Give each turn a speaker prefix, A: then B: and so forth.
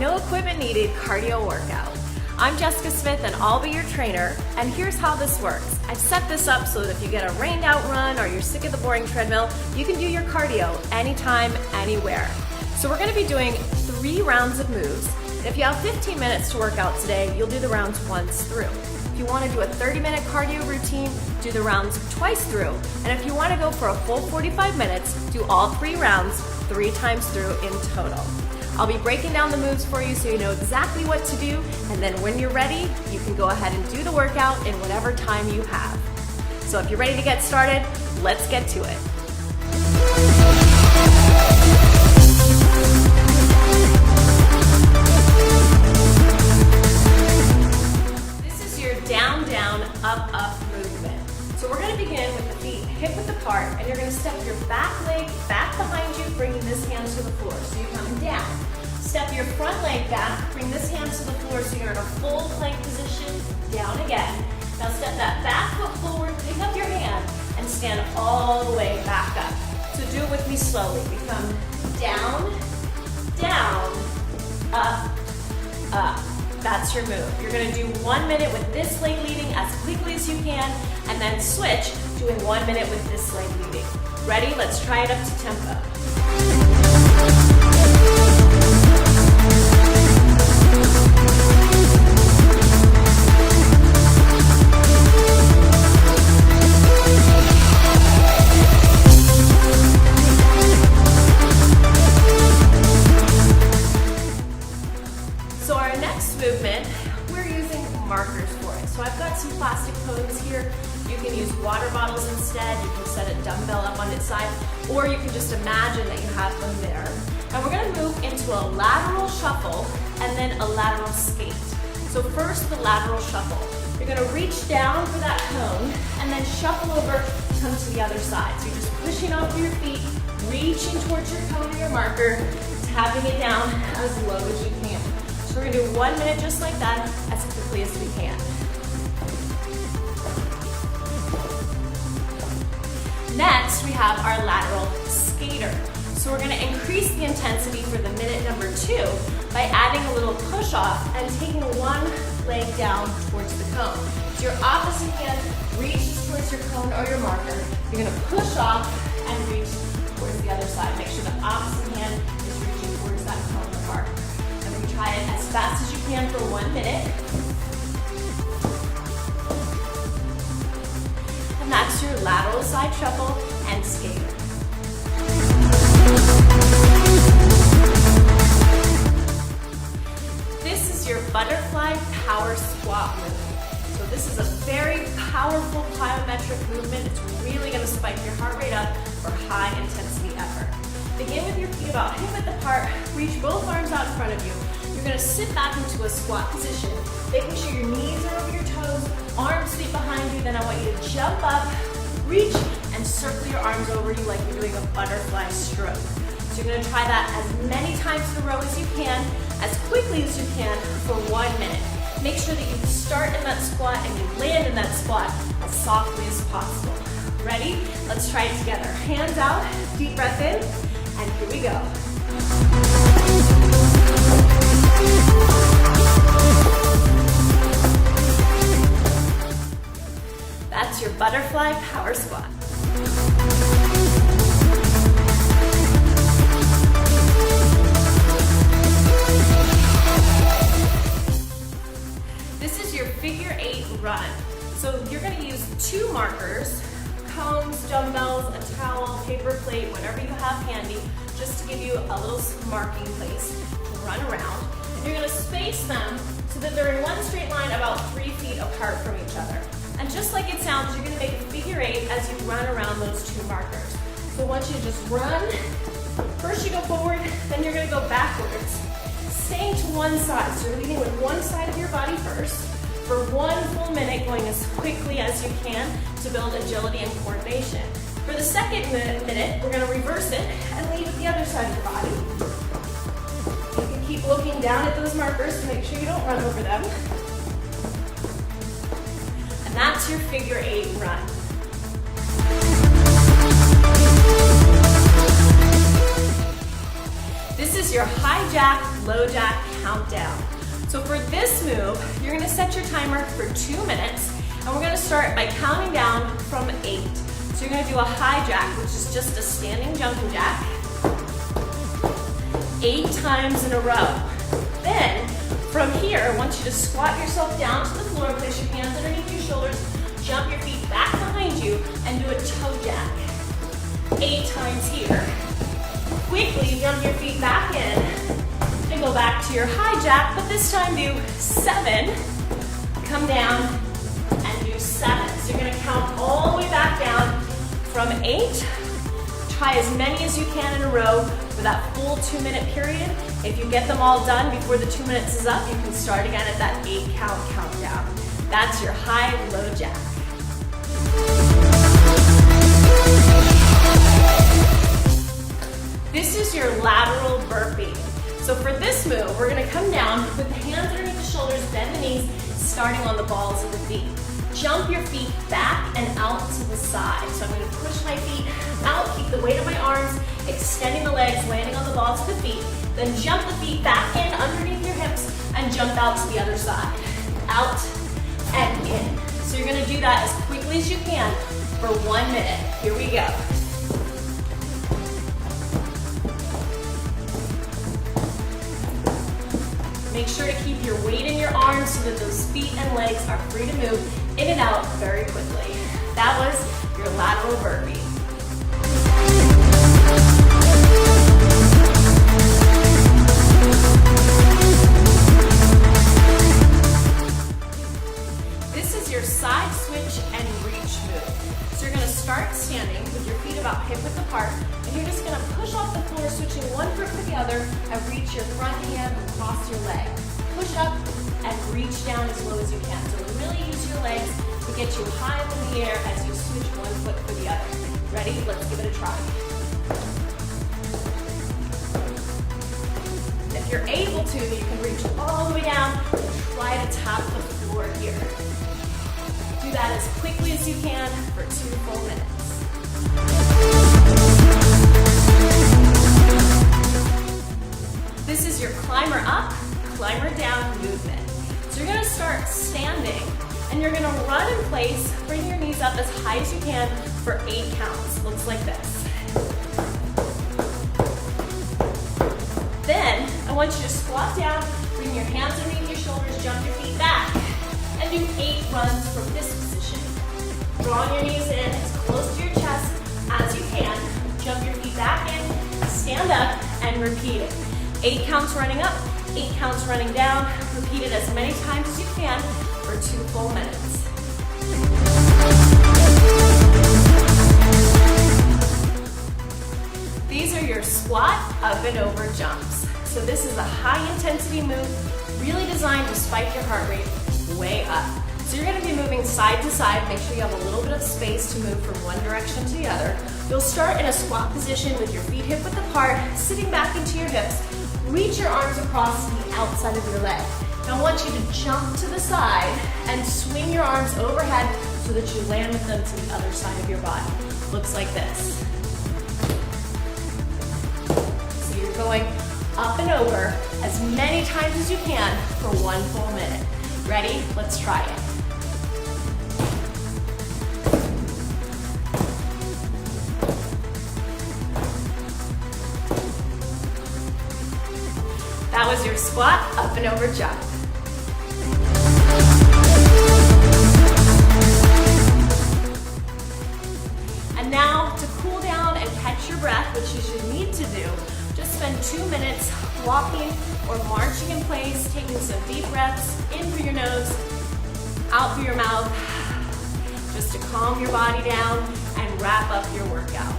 A: no equipment needed cardio workout. I'm Jessica Smith and I'll be your trainer, and here's how this works. I've set this up so that if you get a rained out run or you're sick of the boring treadmill, you can do your cardio anytime, anywhere. So we're gonna be doing 3 rounds of moves. And if you have 15 minutes to work out today, you'll do the rounds once through. If you wanna do a 30-minute cardio routine, do the rounds twice through. And if you wanna go for a full 45 minutes, do all 3 rounds 3 times through in total. I'll be breaking down the moves for you so you know exactly what to do, and then when you're ready, you can go ahead and do the workout in whatever time you have. So if you're ready to get started, let's get to it. This is your down, down, up, up movement. So we're gonna begin with the feet hip width apart, and you're gonna step your back leg back behind you, bringing this hand to the floor. So you're coming down. Step your front leg back, bring this hand to the floor so you're in a full plank position, down again. Now step that back foot forward, pick up your hand, and stand all the way back up. So do it with me slowly. We come down, down, up, up. That's your move. You're gonna do 1 minute with this leg leading as quickly as you can, and then switch, doing 1 minute with this leg leading. Ready? Let's try it up to tempo. So our next movement, we're using markers for it. So I've got some plastic cones here. You can use water bottles instead. You can set a dumbbell up on its side, or you can just imagine that you have them there. And we're gonna move into a lateral shuffle and then a lateral skate. So first, the lateral shuffle. You're gonna reach down for that cone and then shuffle over, come to the other side. So you're just pushing off your feet, reaching towards your cone or your marker, tapping it down as low as you can. So we're gonna do 1 minute just like that, as quickly as we can. Next, we have our lateral skater. So we're gonna increase the intensity for the minute number 2 by adding a little push off and taking one leg down towards the cone. So your opposite hand reaches towards your cone or your marker. You're gonna push off and reach towards the other side. Make sure the opposite hand is reaching towards that cone or marker. And we try it as fast as you can for 1 minute. And that's your lateral side shuffle and skater. This is your butterfly power squat movement. So this is a very powerful plyometric movement. It's really going to spike your heart rate up for high intensity effort. Begin with your feet about hip width apart. Reach both arms out in front of you. You're going to sit back into a squat position, making sure your knees are over your toes, arms sweep behind you. Then I want you to jump up, reach, and circle your arms over you like you're doing a butterfly stroke. So you're going to try that as many times in a row as you can, as quickly as you can for 1 minute. Make sure that you start in that squat and you land in that squat as softly as possible. Ready? Let's try it together. Hands out, deep breath in, and here we go. That's your butterfly power squat. This is your figure 8 run. So you're gonna use 2 markers, cones, dumbbells, a towel, paper plate, whatever you have handy, just to give you a little marking place to run around. And you're gonna space them so that they're in one straight line about 3 feet apart from each other. And just like it sounds, you're gonna make a figure 8 as you run around those 2 markers. So I want you to just run. First you go forward, then you're gonna go backwards, staying to one side. So you're leading with one side of your body first for 1 full minute, going as quickly as you can to build agility and coordination. For the second minute, we're gonna reverse it and lead with the other side of your body. You can keep looking down at those markers to make sure you don't run over them. And that's your figure 8 run. This is your high jack, low jack countdown. So for this move, you're gonna set your timer for 2 minutes, and we're gonna start by counting down from 8. So you're gonna do a high jack, which is just a standing jumping jack, 8 times in a row. Then, from here, I want you to squat yourself down to the floor, place your hands underneath your shoulders, jump your feet back behind you, and do a toe jack. 8 times here. Quickly jump your feet back in, and go back to your high jack, but this time do 7, come down, and do 7. So you're gonna count all the way back down from 8. Try as many as you can in a row for that full 2-minute period. If you get them all done before the 2 minutes is up, you can start again at that 8 count countdown. That's your high, low jack. This is your lateral burpee. So for this move, we're gonna come down, put the hands underneath the shoulders, bend the knees, starting on the balls of the feet. Jump your feet back and out to the side. So I'm gonna push my feet out, keep the weight of my arms, extending the legs, landing on the balls of the feet, then jump the feet back in underneath your hips and jump out to the other side. Out and in. So you're gonna do that as quickly as you can for 1 minute. Here we go. Make sure to keep your weight in your arms so that those feet and legs are free to move in and out very quickly. That was your lateral burpee. This is your side switch and reach move. So you're gonna start standing with your feet about hip width apart, and you're just gonna push off the floor, switching one foot to the other, and reach your front hand across your leg. Push up and reach down as low as you can. So really use your legs to get you high up in the air as you switch one foot for the other. Ready? Let's give it a try. If you're able to, you can reach all the way down and try to tap the floor here. Do that as quickly as you can for 2 full minutes. This is your climber up, climber down movement. So you're gonna start standing, and you're gonna run in place, bring your knees up as high as you can for 8 counts. Looks like this. Then, I want you to squat down, bring your hands underneath your shoulders, jump your feet back, and do 8 runs from this position. Drawing your knees in as close to your chest as you can, jump your feet back in, stand up, and repeat it. 8 counts running up, 8 counts running down. Repeat it as many times as you can for 2 full minutes. These are your squat, up and over jumps. So this is a high intensity move, really designed to spike your heart rate way up. So you're gonna be moving side to side. Make sure you have a little bit of space to move from one direction to the other. You'll start in a squat position with your feet hip width apart, sitting back into your hips. Reach your arms across the outside of your leg. Now I want you to jump to the side and swing your arms overhead so that you land with them to the other side of your body. Looks like this. So you're going up and over as many times as you can for 1 full minute. Ready? Let's try it. That was your squat, up and over jump. And now to cool down and catch your breath, which you should need to do, just spend 2 minutes walking or marching in place, taking some deep breaths in through your nose, out through your mouth, just to calm your body down and wrap up your workout.